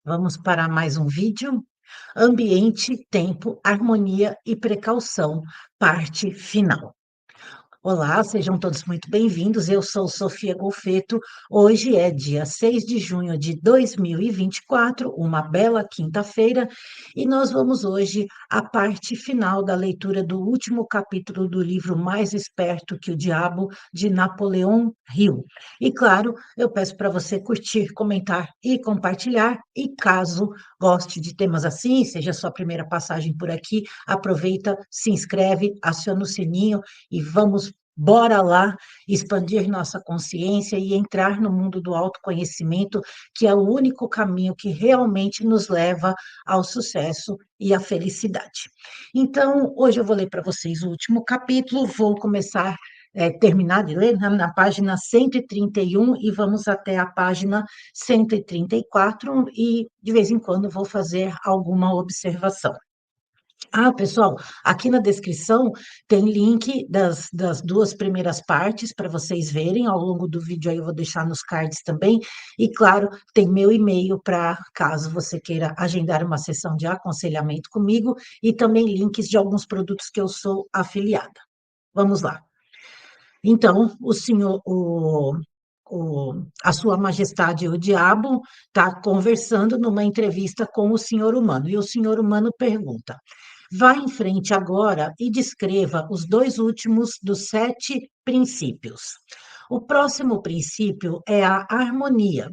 Vamos para mais um vídeo. Ambiente, tempo, harmonia e precaução, parte final. Olá, sejam todos muito bem-vindos. Eu sou Sofia Golfeto. Hoje é dia 6 de junho de 2024, uma bela quinta-feira, e nós vamos hoje à parte final da leitura do último capítulo do livro Mais Esperto que o Diabo, de Napoleão Hill. E claro, eu peço para você curtir, comentar e compartilhar. E caso goste de temas assim, seja a sua primeira passagem por aqui, aproveita, se inscreve, aciona o sininho e vamos, bora lá, expandir nossa consciência e entrar no mundo do autoconhecimento, que é o único caminho que realmente nos leva ao sucesso e à felicidade. Então, hoje eu vou ler para vocês o último capítulo, vou começar, terminar de ler na página 131 e vamos até a página 134 e, de vez em quando, vou fazer alguma observação. Ah, pessoal, aqui na descrição tem link das duas primeiras partes para vocês verem. Ao longo do vídeo aí eu vou deixar nos cards também. E, claro, tem meu e-mail para caso você queira agendar uma sessão de aconselhamento comigo e também links de alguns produtos que eu sou afiliada. Vamos lá. Então, a Sua Majestade, o Diabo, está conversando numa entrevista com o senhor humano. E o senhor humano pergunta: vá em frente agora e descreva os dois últimos dos 7 princípios. O próximo princípio é a harmonia.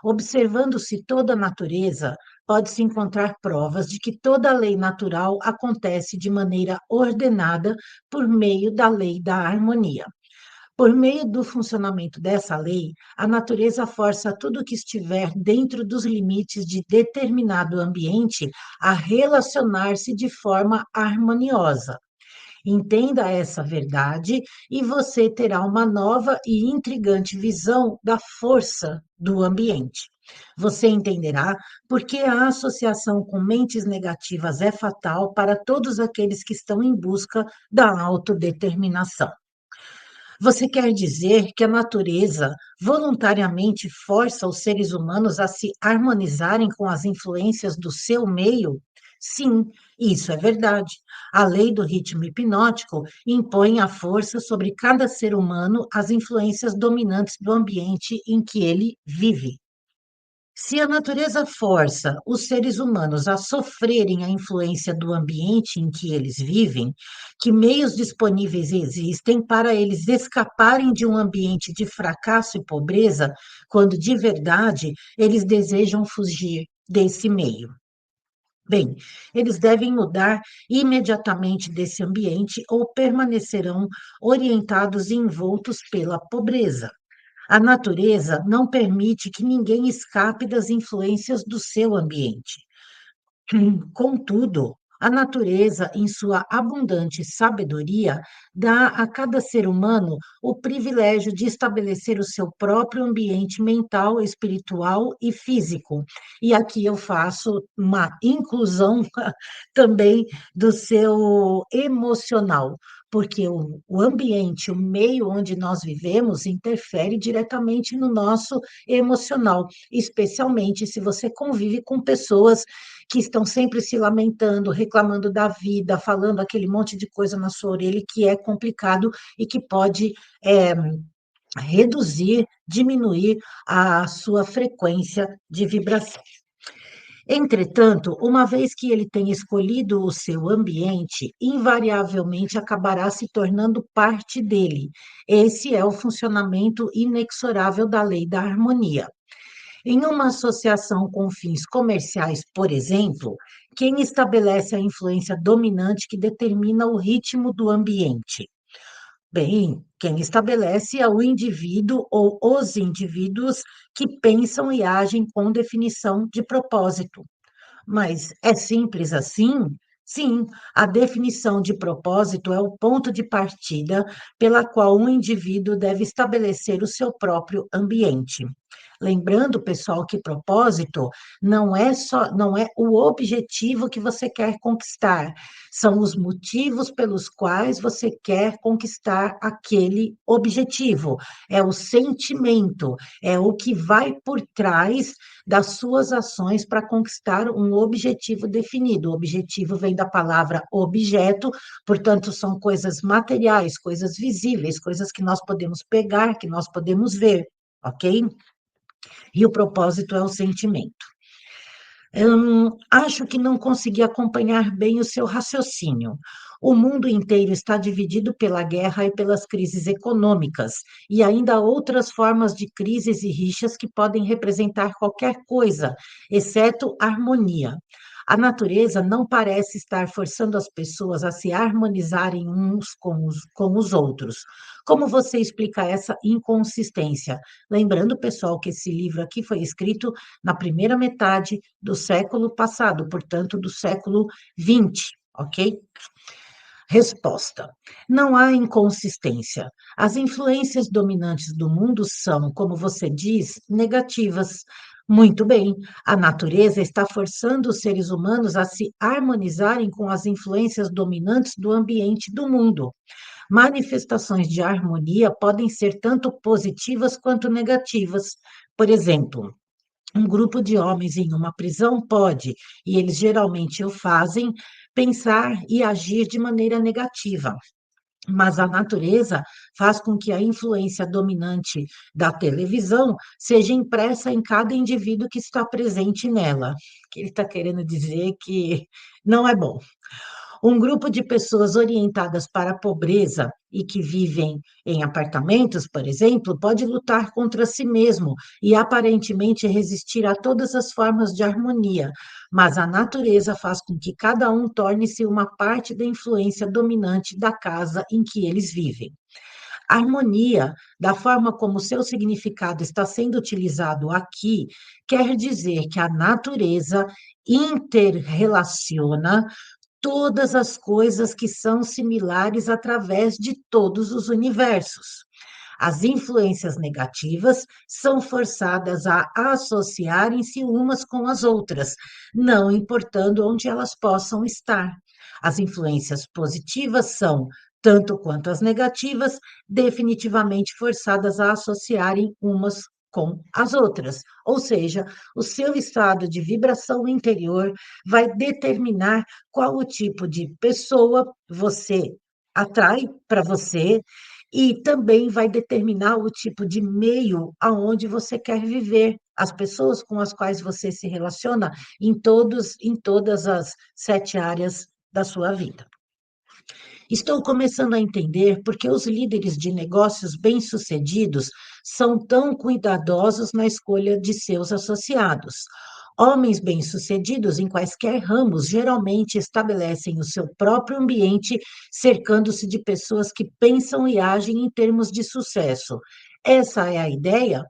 Observando-se toda a natureza, pode-se encontrar provas de que toda lei natural acontece de maneira ordenada por meio da lei da harmonia. Por meio do funcionamento dessa lei, a natureza força tudo que estiver dentro dos limites de determinado ambiente a relacionar-se de forma harmoniosa. Entenda essa verdade e você terá uma nova e intrigante visão da força do ambiente. Você entenderá porque a associação com mentes negativas é fatal para todos aqueles que estão em busca da autodeterminação. Você quer dizer que a natureza voluntariamente força os seres humanos a se harmonizarem com as influências do seu meio? Sim, isso é verdade. A lei do ritmo hipnótico impõe à força sobre cada ser humano as influências dominantes do ambiente em que ele vive. Se a natureza força os seres humanos a sofrerem a influência do ambiente em que eles vivem, que meios disponíveis existem para eles escaparem de um ambiente de fracasso e pobreza, quando de verdade eles desejam fugir desse meio? Bem, eles devem mudar imediatamente desse ambiente ou permanecerão orientados e envoltos pela pobreza. A natureza não permite que ninguém escape das influências do seu ambiente. Contudo, a natureza, em sua abundante sabedoria, dá a cada ser humano o privilégio de estabelecer o seu próprio ambiente mental, espiritual e físico. E aqui eu faço uma inclusão também do seu emocional, porque o ambiente, o meio onde nós vivemos, interfere diretamente no nosso emocional, especialmente se você convive com pessoas que estão sempre se lamentando, reclamando da vida, falando aquele monte de coisa na sua orelha que é complicado e que pode reduzir, diminuir a sua frequência de vibração. Entretanto, uma vez que ele tem escolhido o seu ambiente, invariavelmente acabará se tornando parte dele. Esse é o funcionamento inexorável da lei da harmonia. Em uma associação com fins comerciais, por exemplo, quem estabelece a influência dominante que determina o ritmo do ambiente? Bem, quem estabelece é o indivíduo ou os indivíduos que pensam e agem com definição de propósito. Mas é simples assim? Sim, a definição de propósito é o ponto de partida pela qual um indivíduo deve estabelecer o seu próprio ambiente. Lembrando, pessoal, que propósito não é o objetivo que você quer conquistar, são os motivos pelos quais você quer conquistar aquele objetivo. É o sentimento, é o que vai por trás das suas ações para conquistar um objetivo definido. O objetivo vem da palavra objeto, portanto, são coisas materiais, coisas visíveis, coisas que nós podemos pegar, que nós podemos ver, ok? E o propósito é o sentimento. Acho que não consegui acompanhar bem o seu raciocínio. O mundo inteiro está dividido pela guerra e pelas crises econômicas, e ainda há outras formas de crises e rixas que podem representar qualquer coisa, exceto harmonia. A natureza não parece estar forçando as pessoas a se harmonizarem uns com os outros. Como você explica essa inconsistência? Lembrando, pessoal, que esse livro aqui foi escrito na primeira metade do século passado, portanto, do século XX, ok? Resposta: não há inconsistência. As influências dominantes do mundo são, como você diz, negativas. Muito bem, a natureza está forçando os seres humanos a se harmonizarem com as influências dominantes do ambiente do mundo. Manifestações de harmonia podem ser tanto positivas quanto negativas. Por exemplo, um grupo de homens em uma prisão pode, e eles geralmente o fazem, pensar e agir de maneira negativa. Mas a natureza faz com que a influência dominante da televisão seja impressa em cada indivíduo que está presente nela. Que ele está querendo dizer que não é bom. Um grupo de pessoas orientadas para a pobreza e que vivem em apartamentos, por exemplo, pode lutar contra si mesmo e aparentemente resistir a todas as formas de harmonia, mas a natureza faz com que cada um torne-se uma parte da influência dominante da casa em que eles vivem. A harmonia, da forma como seu significado está sendo utilizado aqui, quer dizer que a natureza interrelaciona todas as coisas que são similares através de todos os universos. As influências negativas são forçadas a associarem-se umas com as outras, não importando onde elas possam estar. As influências positivas são, tanto quanto as negativas, definitivamente forçadas a associarem umas com as outras. Ou seja, o seu estado de vibração interior vai determinar qual o tipo de pessoa você atrai para você e também vai determinar o tipo de meio aonde você quer viver, as pessoas com as quais você se relaciona em todas as 7 áreas da sua vida. Estou começando a entender por que os líderes de negócios bem-sucedidos são tão cuidadosos na escolha de seus associados. Homens bem-sucedidos em quaisquer ramos geralmente estabelecem o seu próprio ambiente, cercando-se de pessoas que pensam e agem em termos de sucesso. Essa é a ideia?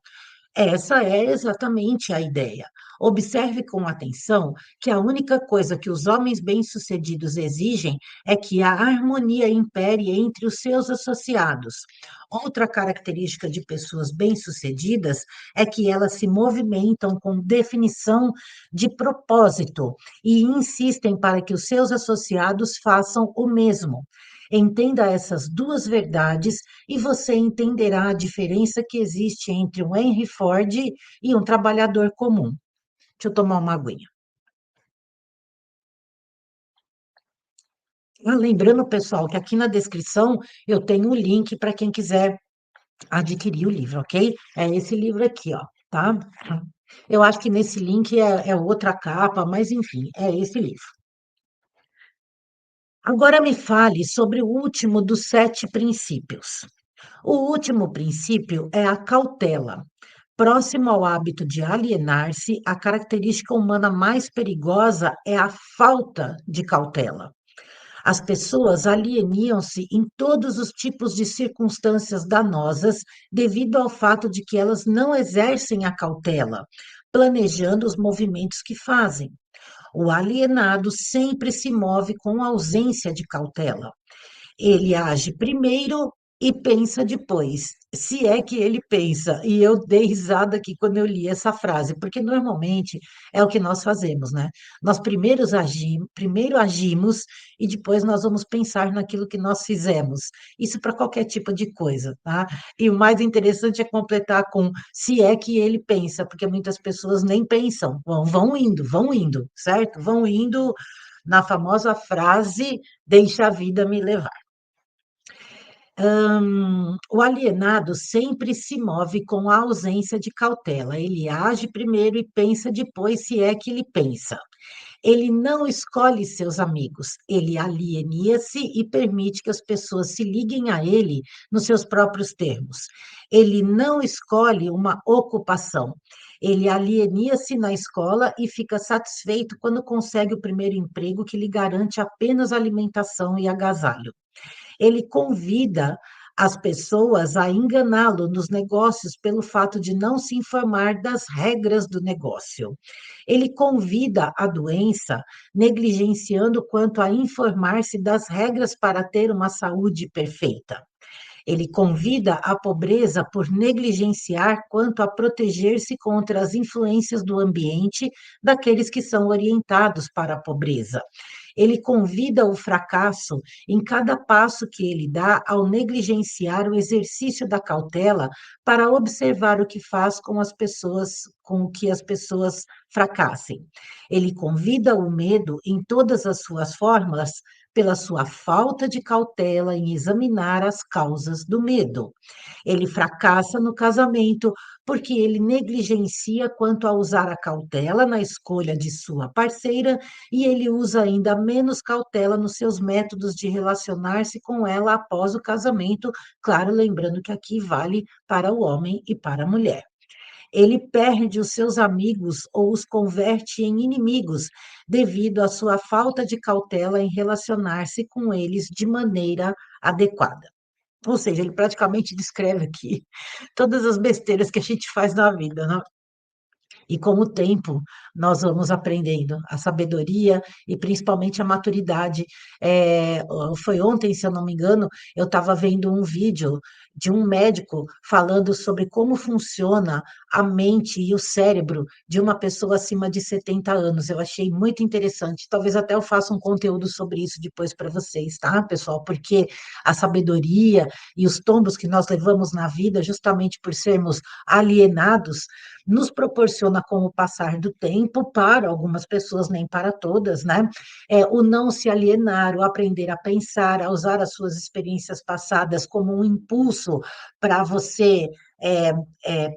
Essa é exatamente a ideia. Observe com atenção que a única coisa que os homens bem-sucedidos exigem é que a harmonia impere entre os seus associados. Outra característica de pessoas bem-sucedidas é que elas se movimentam com definição de propósito e insistem para que os seus associados façam o mesmo. Entenda essas duas verdades e você entenderá a diferença que existe entre um Henry Ford e um trabalhador comum. Deixa eu tomar uma aguinha. Lembrando, pessoal, que aqui na descrição eu tenho o link para quem quiser adquirir o livro, ok? É esse livro aqui, ó, tá? Eu acho que nesse link é outra capa, mas enfim, é esse livro. Agora me fale sobre o último dos 7 princípios. O último princípio é a cautela. Próximo ao hábito de alienar-se, a característica humana mais perigosa é a falta de cautela. As pessoas alienam-se em todos os tipos de circunstâncias danosas devido ao fato de que elas não exercem a cautela, planejando os movimentos que fazem. O alienado sempre se move com ausência de cautela. Ele age primeiro e pensa depois, se é que ele pensa. E eu dei risada aqui quando eu li essa frase, porque normalmente é o que nós fazemos, né? Nós primeiro agimos e depois nós vamos pensar naquilo que nós fizemos. Isso para qualquer tipo de coisa, tá? E o mais interessante é completar com se é que ele pensa, porque muitas pessoas nem pensam, vão indo, certo? Vão indo na famosa frase, deixa a vida me levar. O alienado sempre se move com a ausência de cautela. Ele age primeiro e pensa depois, se é que ele pensa. Ele não escolhe seus amigos, ele alienia-se e permite que as pessoas se liguem a ele nos seus próprios termos. Ele não escolhe uma ocupação. Ele alienia-se na escola e fica satisfeito quando consegue o primeiro emprego que lhe garante apenas alimentação e agasalho. Ele convida as pessoas a enganá-lo nos negócios pelo fato de não se informar das regras do negócio. Ele convida a doença, negligenciando quanto a informar-se das regras para ter uma saúde perfeita. Ele convida a pobreza por negligenciar quanto a proteger-se contra as influências do ambiente daqueles que são orientados para a pobreza. Ele convida o fracasso em cada passo que ele dá ao negligenciar o exercício da cautela para observar o que faz com as pessoas, com que as pessoas fracassem. Ele convida o medo em todas as suas formas pela sua falta de cautela em examinar as causas do medo. Ele fracassa no casamento porque ele negligencia quanto a usar a cautela na escolha de sua parceira e ele usa ainda menos cautela nos seus métodos de relacionar-se com ela após o casamento, claro, lembrando que aqui vale para o homem e para a mulher. Ele perde os seus amigos ou os converte em inimigos, devido à sua falta de cautela em relacionar-se com eles de maneira adequada. Ou seja, ele praticamente descreve aqui todas as besteiras que a gente faz na vida, né? E com o tempo, nós vamos aprendendo a sabedoria e principalmente a maturidade. Foi ontem, se eu não me engano, eu estava vendo um vídeo de um médico falando sobre como funciona a mente e o cérebro de uma pessoa acima de 70 anos. Eu achei muito interessante. Talvez até eu faça um conteúdo sobre isso depois para vocês, tá, pessoal? Porque a sabedoria e os tombos que nós levamos na vida, justamente por sermos alienados, nos proporciona, com o passar do tempo, para algumas pessoas, nem para todas, né? O não se alienar, o aprender a pensar, a usar as suas experiências passadas como um impulso para você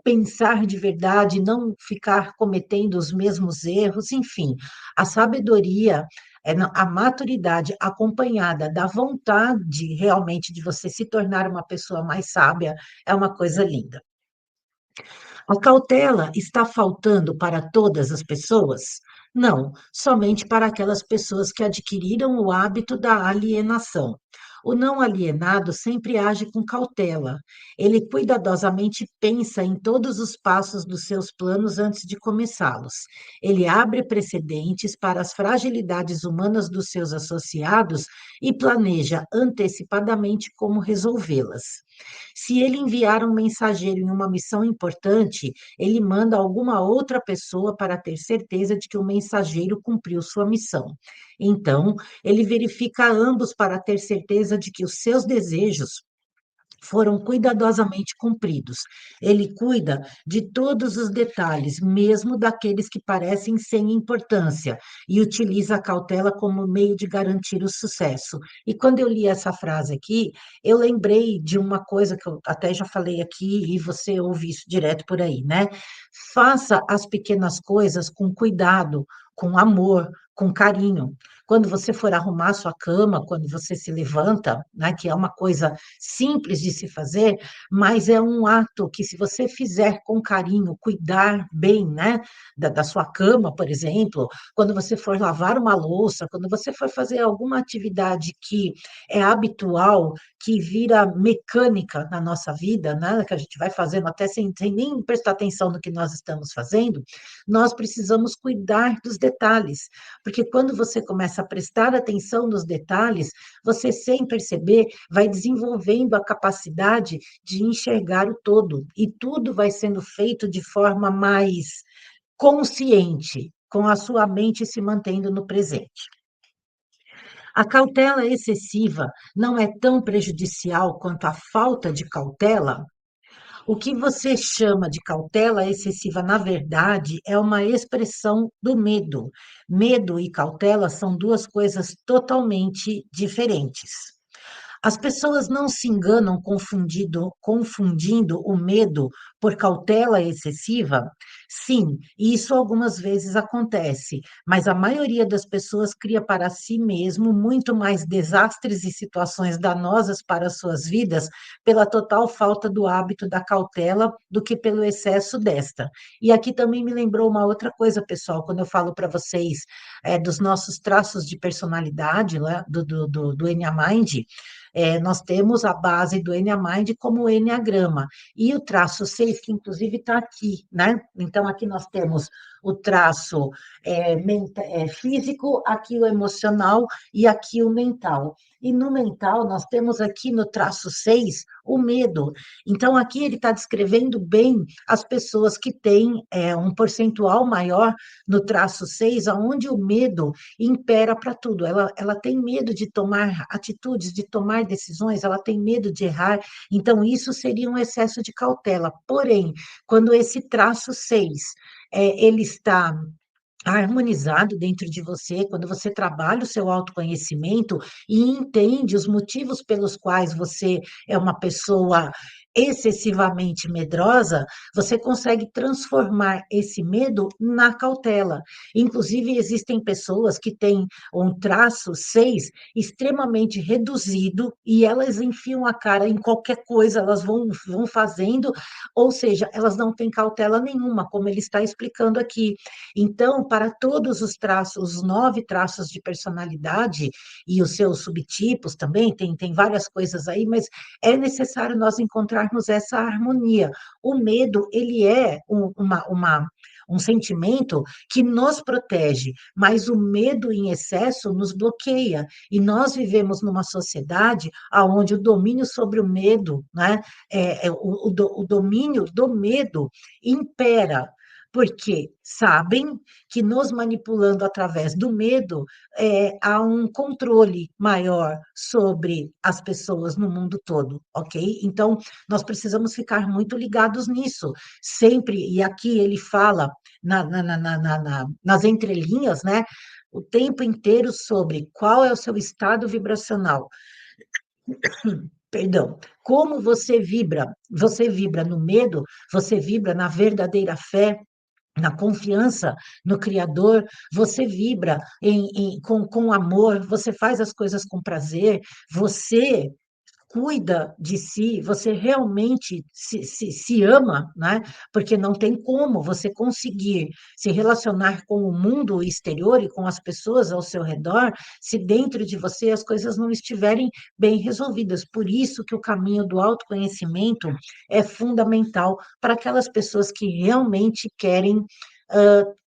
pensar de verdade, não ficar cometendo os mesmos erros, enfim, a sabedoria, a maturidade acompanhada da vontade realmente de você se tornar uma pessoa mais sábia é uma coisa linda. A cautela está faltando para todas as pessoas? Não, somente para aquelas pessoas que adquiriram o hábito da alienação. O não alienado sempre age com cautela. Ele cuidadosamente pensa em todos os passos dos seus planos antes de começá-los. Ele abre precedentes para as fragilidades humanas dos seus associados e planeja antecipadamente como resolvê-las. Se ele enviar um mensageiro em uma missão importante, ele manda alguma outra pessoa para ter certeza de que o mensageiro cumpriu sua missão. Então, ele verifica ambos para ter certeza de que os seus desejos foram cuidadosamente cumpridos. Ele cuida de todos os detalhes, mesmo daqueles que parecem sem importância, e utiliza a cautela como meio de garantir o sucesso. E quando eu li essa frase aqui, eu lembrei de uma coisa que eu até já falei aqui, e você ouve isso direto por aí, né? Faça as pequenas coisas com cuidado, com amor, com carinho. Quando você for arrumar sua cama, quando você se levanta, né, que é uma coisa simples de se fazer, mas é um ato que, se você fizer com carinho, cuidar bem, né, da sua cama, por exemplo, quando você for lavar uma louça, quando você for fazer alguma atividade que é habitual, que vira mecânica na nossa vida, né, que a gente vai fazendo até sem nem prestar atenção no que nós estamos fazendo, nós precisamos cuidar dos detalhes, porque quando você começa começa a prestar atenção nos detalhes, você, sem perceber, vai desenvolvendo a capacidade de enxergar o todo, e tudo vai sendo feito de forma mais consciente, com a sua mente se mantendo no presente. A cautela excessiva não é tão prejudicial quanto a falta de cautela. O que você chama de cautela excessiva, na verdade, é uma expressão do medo. Medo e cautela são duas coisas totalmente diferentes. As pessoas não se enganam confundindo o medo por cautela excessiva? Sim, isso algumas vezes acontece, mas a maioria das pessoas cria para si mesmo muito mais desastres e situações danosas para suas vidas pela total falta do hábito da cautela do que pelo excesso desta. E aqui também me lembrou uma outra coisa, pessoal, quando eu falo para vocês dos nossos traços de personalidade, né, do Enneamind. Nós temos a base do Enneamind como o Enneagrama, e o traço 6, que inclusive está aqui, né? Então, aqui nós temos o traço físico, aqui o emocional e aqui o mental. E no mental, nós temos aqui no traço 6 o medo. Então, aqui ele está descrevendo bem as pessoas que têm um percentual maior no traço 6, onde o medo impera para tudo. Ela tem medo de tomar atitudes, de tomar decisões, ela tem medo de errar. Então, isso seria um excesso de cautela. Porém, quando esse traço 6 ele está harmonizado dentro de você, quando você trabalha o seu autoconhecimento e entende os motivos pelos quais você é uma pessoa excessivamente medrosa, você consegue transformar esse medo na cautela. Inclusive, existem pessoas que têm um traço 6 extremamente reduzido e elas enfiam a cara em qualquer coisa, elas vão fazendo, ou seja, elas não têm cautela nenhuma, como ele está explicando aqui. Então, para todos os traços, os 9 traços de personalidade e os seus subtipos também, tem várias coisas aí, mas é necessário nós encontrarmos essa harmonia. O medo, ele é um sentimento que nos protege, mas o medo em excesso nos bloqueia. E nós vivemos numa sociedade onde o domínio sobre o medo, né, o domínio do medo impera, porque sabem que nos manipulando através do medo, há um controle maior sobre as pessoas no mundo todo, ok? Então, nós precisamos ficar muito ligados nisso, sempre, e aqui ele fala nas entrelinhas, né? O tempo inteiro sobre qual é o seu estado vibracional. Perdão, como você vibra no medo, você vibra na verdadeira fé, na confiança no Criador, você vibra com amor, você faz as coisas com prazer, você cuida de si, você realmente se ama, né? Porque não tem como você conseguir se relacionar com o mundo exterior e com as pessoas ao seu redor se dentro de você as coisas não estiverem bem resolvidas. Por isso que o caminho do autoconhecimento é fundamental para aquelas pessoas que realmente querem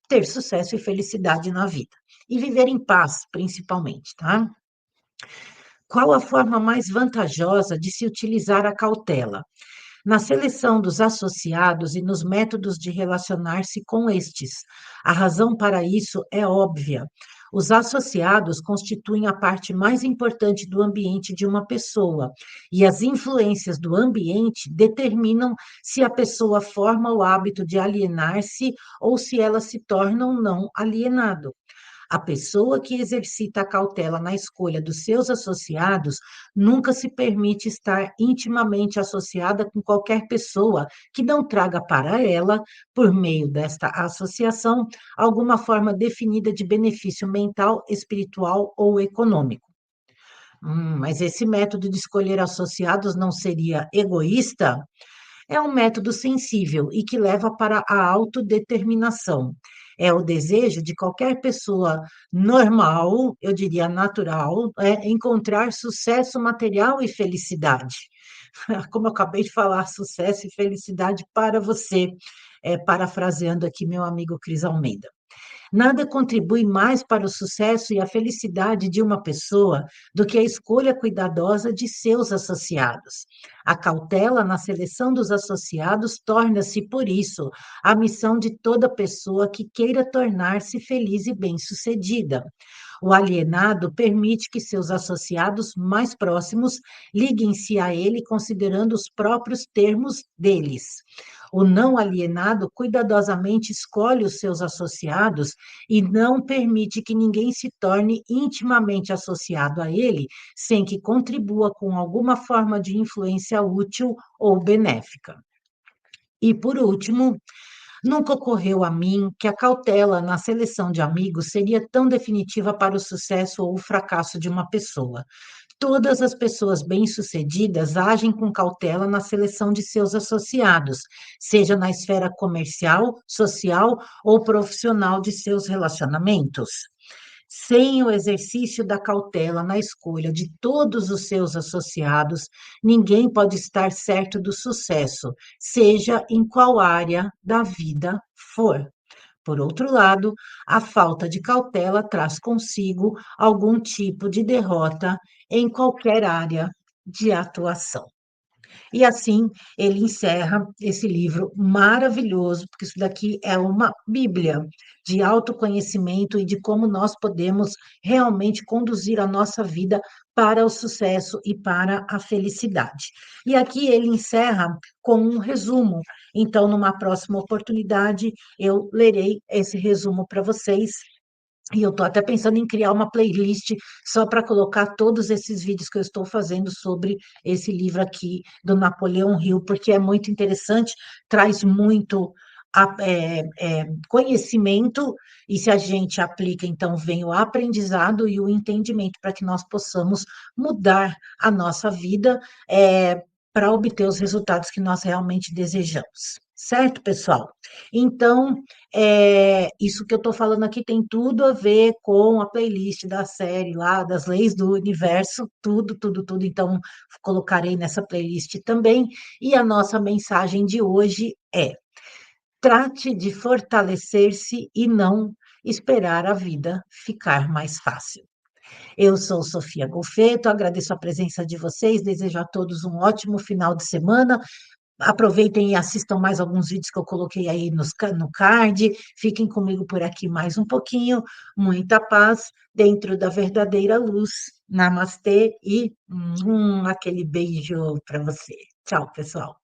ter sucesso e felicidade na vida. E viver em paz, principalmente, tá? Qual a forma mais vantajosa de se utilizar a cautela? Na seleção dos associados e nos métodos de relacionar-se com estes. A razão para isso é óbvia. Os associados constituem a parte mais importante do ambiente de uma pessoa, e as influências do ambiente determinam se a pessoa forma o hábito de alienar-se ou se ela se torna ou não alienado. A pessoa que exercita a cautela na escolha dos seus associados nunca se permite estar intimamente associada com qualquer pessoa que não traga para ela, por meio desta associação, alguma forma definida de benefício mental, espiritual ou econômico. Mas esse método de escolher associados não seria egoísta? É um método sensível e que leva para a autodeterminação. É o desejo de qualquer pessoa normal, eu diria natural, encontrar sucesso material e felicidade. Como eu acabei de falar, sucesso e felicidade para você, parafraseando aqui meu amigo Cris Almeida. Nada contribui mais para o sucesso e a felicidade de uma pessoa do que a escolha cuidadosa de seus associados. A cautela na seleção dos associados torna-se, por isso, a missão de toda pessoa que queira tornar-se feliz e bem-sucedida. O alienado permite que seus associados mais próximos liguem-se a ele considerando os próprios termos deles. O não alienado cuidadosamente escolhe os seus associados e não permite que ninguém se torne intimamente associado a ele sem que contribua com alguma forma de influência útil ou benéfica. E, por último, nunca ocorreu a mim que a cautela na seleção de amigos seria tão definitiva para o sucesso ou o fracasso de uma pessoa. Todas as pessoas bem-sucedidas agem com cautela na seleção de seus associados, seja na esfera comercial, social ou profissional de seus relacionamentos. Sem o exercício da cautela na escolha de todos os seus associados, ninguém pode estar certo do sucesso, seja em qual área da vida for. Por outro lado, a falta de cautela traz consigo algum tipo de derrota em qualquer área de atuação. E assim ele encerra esse livro maravilhoso, porque isso daqui é uma bíblia de autoconhecimento e de como nós podemos realmente conduzir a nossa vida para o sucesso e para a felicidade. E aqui ele encerra com um resumo. Então, numa próxima oportunidade, eu lerei esse resumo para vocês e eu estou até pensando em criar uma playlist só para colocar todos esses vídeos que eu estou fazendo sobre esse livro aqui do Napoleão Hill, porque é muito interessante, traz muito conhecimento, e se a gente aplica, então vem o aprendizado e o entendimento para que nós possamos mudar a nossa vida para obter os resultados que nós realmente desejamos. Certo, pessoal? Então, isso que eu estou falando aqui tem tudo a ver com a playlist da série lá, das leis do universo, tudo, tudo, tudo. Então, colocarei nessa playlist também. E a nossa mensagem de hoje é: trate de fortalecer-se e não esperar a vida ficar mais fácil. Eu sou Sofia Golfeto, agradeço a presença de vocês, desejo a todos um ótimo final de semana. Aproveitem e assistam mais alguns vídeos que eu coloquei aí no card. Fiquem comigo por aqui mais um pouquinho. Muita paz dentro da verdadeira luz. Namastê e aquele beijo para você. Tchau, pessoal.